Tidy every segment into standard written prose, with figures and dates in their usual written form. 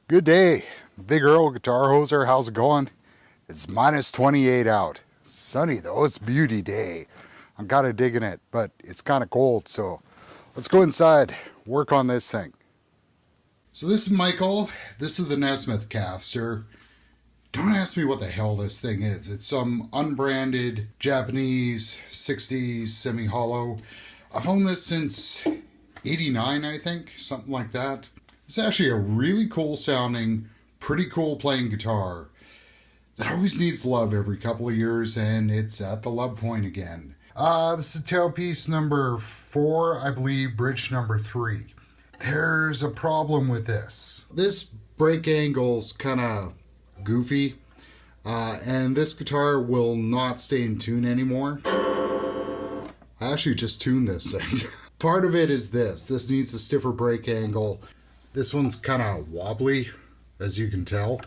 Good day, Big Earl Guitar Hoser. How's it going? It's minus 28 out. Sunny though, it's beauty day. I'm kind of digging it, but it's kind of cold, so let's go inside, work on this thing. So this is Michael. This is the Nesmith caster. Don't ask me what the hell this thing is. It's some unbranded Japanese 60s semi-hollow. I've owned this since 89, I think, something like that. It's actually a really cool sounding, pretty cool playing guitar that always needs love every couple of years, and it's at the love point again. This is tailpiece number 4, I believe, bridge number 3. There's a problem with this. This break angle's kind of goofy, and this guitar will not stay in tune anymore. I actually just tuned this thing. Part of it is this needs a stiffer break angle. This one's kind of wobbly, as you can tell.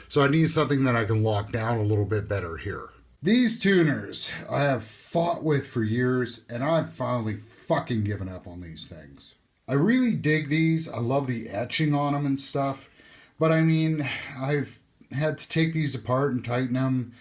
So I need something that I can lock down a little bit better here. These tuners I have fought with for years, and I've finally fucking given up on these things. I really dig these. I love the etching on them and stuff. But I mean, I've had to take these apart and tighten them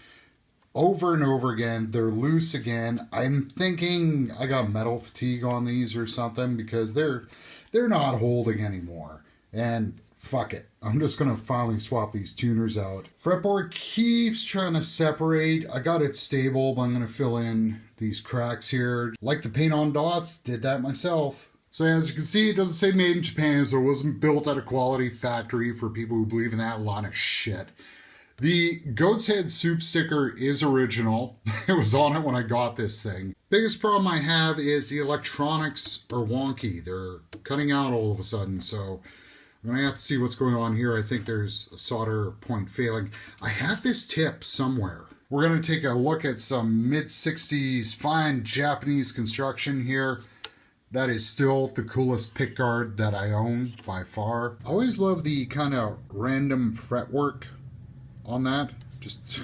over and over again. They're loose again. I'm thinking I got metal fatigue on these or something, because they're not holding anymore. And fuck it, I'm just gonna finally swap these tuners out. Fretboard keeps trying to separate. I got it stable, but I'm gonna fill in these cracks here. Like the paint on dots, did that myself. So as you can see, it doesn't say made in Japan, so it wasn't built at a quality factory for people who believe in that line of shit. The goat's head soup sticker is original. It was on it when I got this thing. Biggest problem I have is the electronics are wonky. They're cutting out all of a sudden, so I'm going to have to see what's going on here. I think there's a solder point failing. I have this tip somewhere. We're going to take a look at some mid-60s fine Japanese construction here. That is still the coolest pickguard that I own by far. I always love the kind of random fretwork on that. Just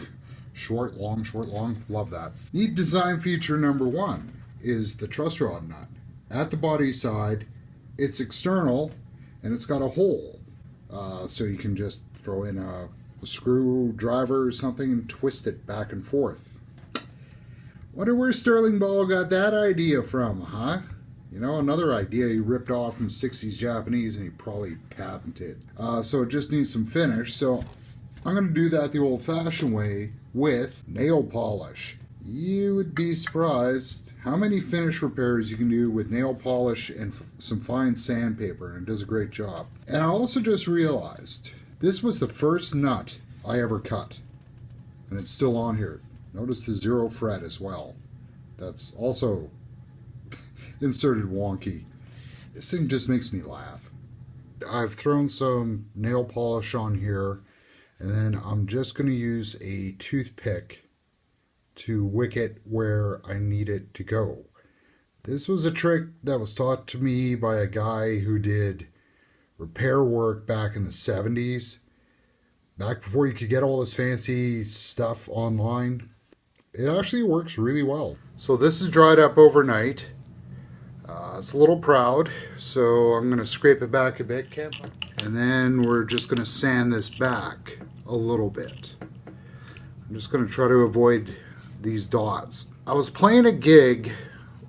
short, long, short, long. Love that. Neat design feature number 1 is the truss rod nut. At the body side, it's external, and it's got a hole, so you can just throw in a screwdriver or something and twist it back and forth. Wonder where Sterling Ball got that idea from, huh? You know, another idea he ripped off from 60s Japanese and he probably patented. So it just needs some finish, so I'm going to do that the old-fashioned way with nail polish. You would be surprised how many finish repairs you can do with nail polish and some fine sandpaper, and it does a great job. And I also just realized this was the first nut I ever cut, and it's still on here. Notice the 0 fret as well. That's also inserted wonky. This thing just makes me laugh. I've thrown some nail polish on here, and then I'm just going to use a toothpick to wick it where I need it to go. This was a trick that was taught to me by a guy who did repair work back in the 70s, back before you could get all this fancy stuff online. It actually works really well. So this is dried up overnight. It's a little proud, so I'm going to scrape it back a bit, and then we're just going to sand this back a little bit. I'm just going to try to avoid these dots. I was playing a gig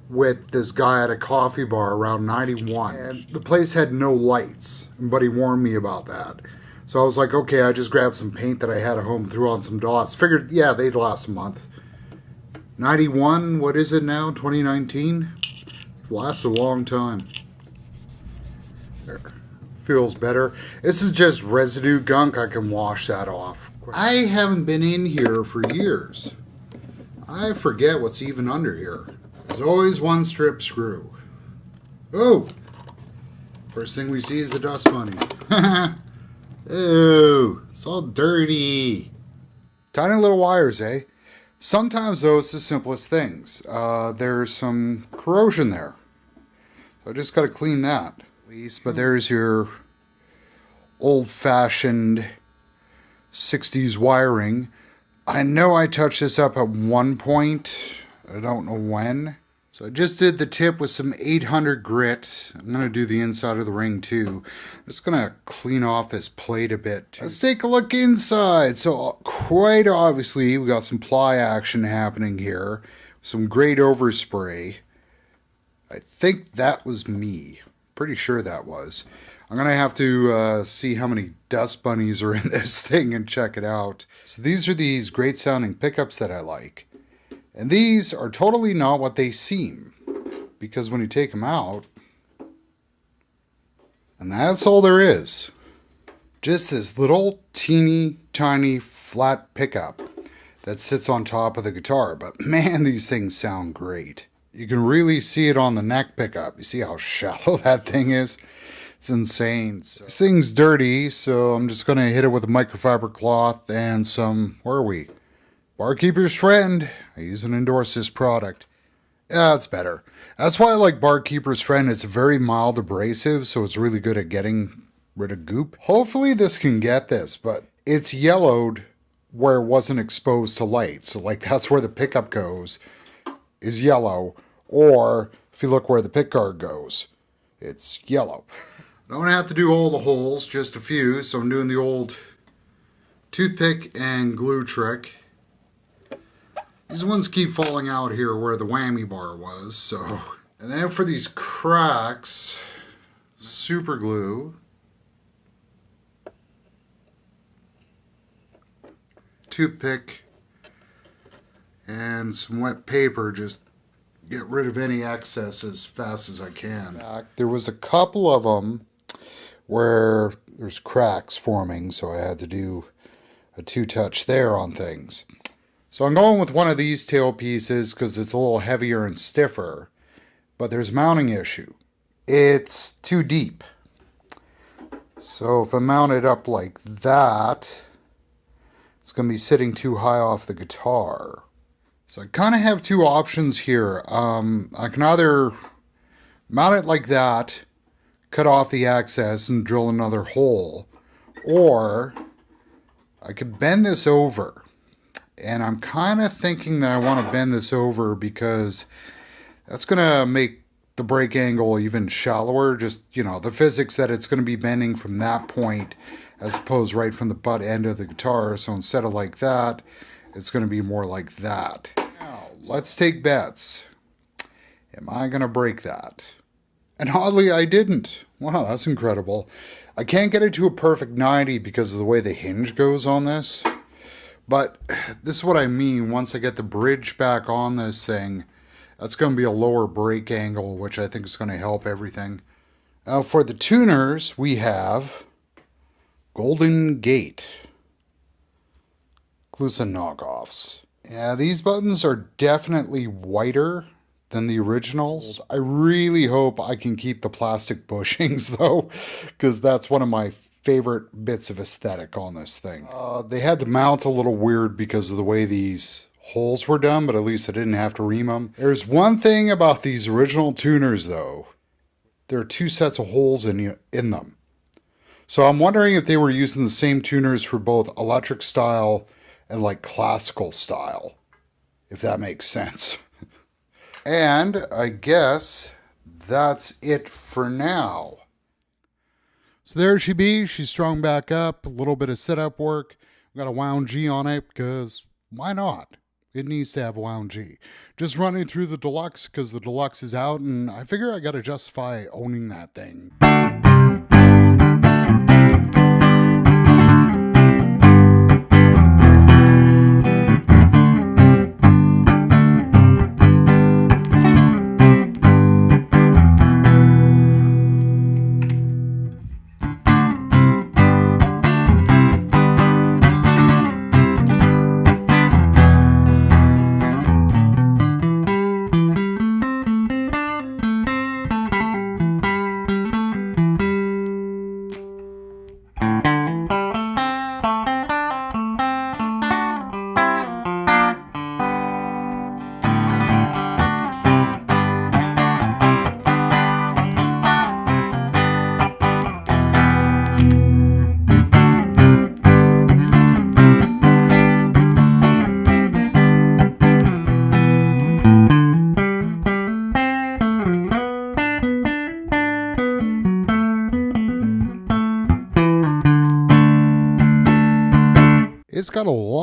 with this guy at a coffee bar around 91, and the place had no lights, but he warned me about that. So I was like, okay, I just grabbed some paint that I had at home, threw on some dots, figured, yeah, they'd last a month. 91, what is it now, 2019? Lasted a long time. There. Feels better. This is just residue gunk. I can wash that off. I haven't been in here for years. I forget what's even under here. There's always one strip screw. Oh! First thing we see is the dust bunny. Ooh, it's all dirty. Tiny little wires, eh? Sometimes, though, it's the simplest things. There's some corrosion there. So I just got to clean that. At least, but there's your old-fashioned 60s wiring. I know I touched this up at one point. I don't know when. So I just did the tip with some 800 grit. I'm going to do the inside of the ring too. I'm just going to clean off this plate a bit. Let's take a look inside. So quite obviously we got some ply action happening here. Some great overspray. I think that was me. Pretty sure that was. I'm going to have to see how many dust bunnies are in this thing and check it out. So these are these great sounding pickups that I like. And these are totally not what they seem, because when you take them out, and that's all there is, just this little teeny tiny flat pickup that sits on top of the guitar. But man, these things sound great. You can really see it on the neck pickup. You see how shallow that thing is? It's insane. So, this thing's dirty, so I'm just going to hit it with a microfiber cloth and some, where are we? Barkeeper's Friend. I use and endorse this product. Yeah, it's better. That's why I like Barkeeper's Friend. It's very mild abrasive, so it's really good at getting rid of goop. Hopefully this can get this, but it's yellowed where it wasn't exposed to light. So like that's where the pickup goes, is yellow. Or if you look where the pickguard goes, it's yellow. Don't have to do all the holes, just a few. So I'm doing the old toothpick and glue trick. These ones keep falling out here where the whammy bar was, so. And then for these cracks, super glue. Toothpick and some wet paper, just get rid of any excess as fast as I can. There was a couple of them where there's cracks forming, so I had to do a two-touch there on things. So I'm going with one of these tail pieces because it's a little heavier and stiffer, but there's a mounting issue. It's too deep. So if I mount it up like that, it's going to be sitting too high off the guitar. So I kind of have two options here. I can either mount it like that, cut off the excess and drill another hole, or I could bend this over. And I'm kind of thinking that I want to bend this over because that's going to make the break angle even shallower. Just, you know, the physics that it's going to be bending from that point as opposed right from the butt end of the guitar. So instead of like that, it's going to be more like that. Now, let's take bets. Am I going to break that? And oddly, I didn't. Wow, that's incredible. I can't get it to a perfect 90 because of the way the hinge goes on this. But this is what I mean. Once I get the bridge back on this thing, that's going to be a lower break angle, which I think is going to help everything. Now for the tuners, we have Golden Gate. Clusa knockoffs. Yeah, these buttons are definitely whiter than the originals. I really hope I can keep the plastic bushings though, because that's one of my favorite bits of aesthetic on this thing. They had to mount a little weird because of the way these holes were done, but at least I didn't have to ream them. There's one thing about these original tuners though. There are two sets of holes in them. So I'm wondering if they were using the same tuners for both electric style and like classical style, if that makes sense. And I guess that's it for now. So there she be. She's strung back up. A little bit of setup work. Got a wound G on it because why not? It needs to have a wound G. Just running through the deluxe because the deluxe is out and I figure I got to justify owning that thing.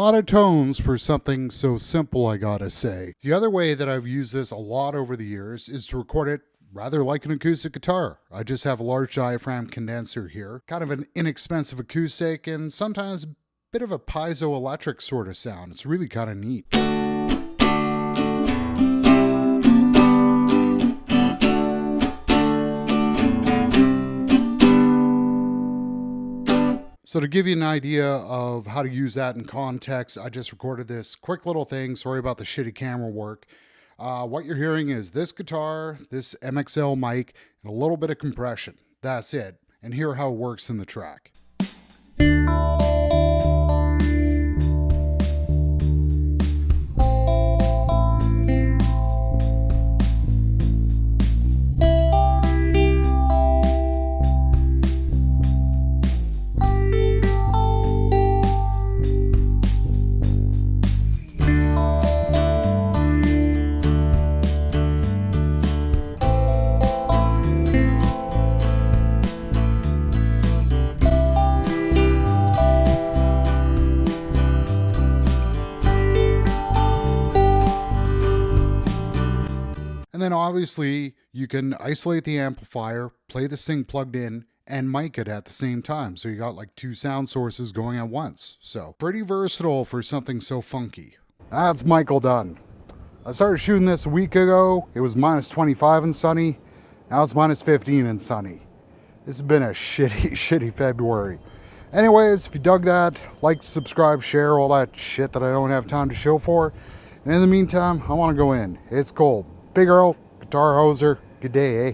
lot of tones for something so simple, I gotta say. The other way that I've used this a lot over the years is to record it rather like an acoustic guitar. I just have a large diaphragm condenser here, kind of an inexpensive acoustic, and sometimes a bit of a piezoelectric sort of sound. It's really kind of neat. So to give you an idea of how to use that in context, I just recorded this quick little thing. Sorry about the shitty camera work. What you're hearing is this guitar, this MXL mic, and a little bit of compression. That's it. And hear how it works in the track. And then obviously you can isolate the amplifier, play this thing plugged in, and mic it at the same time. So you got like two sound sources going at once. So pretty versatile for something so funky. That's Michael done. I started shooting this a week ago. It was minus 25 and sunny. Now it's minus 15 and sunny. This has been a shitty February. Anyways, if you dug that, like, subscribe, share, all that shit that I don't have time to show for. And in the meantime, I want to go in. It's cold. Big Earl, guitar hoser, good day, eh?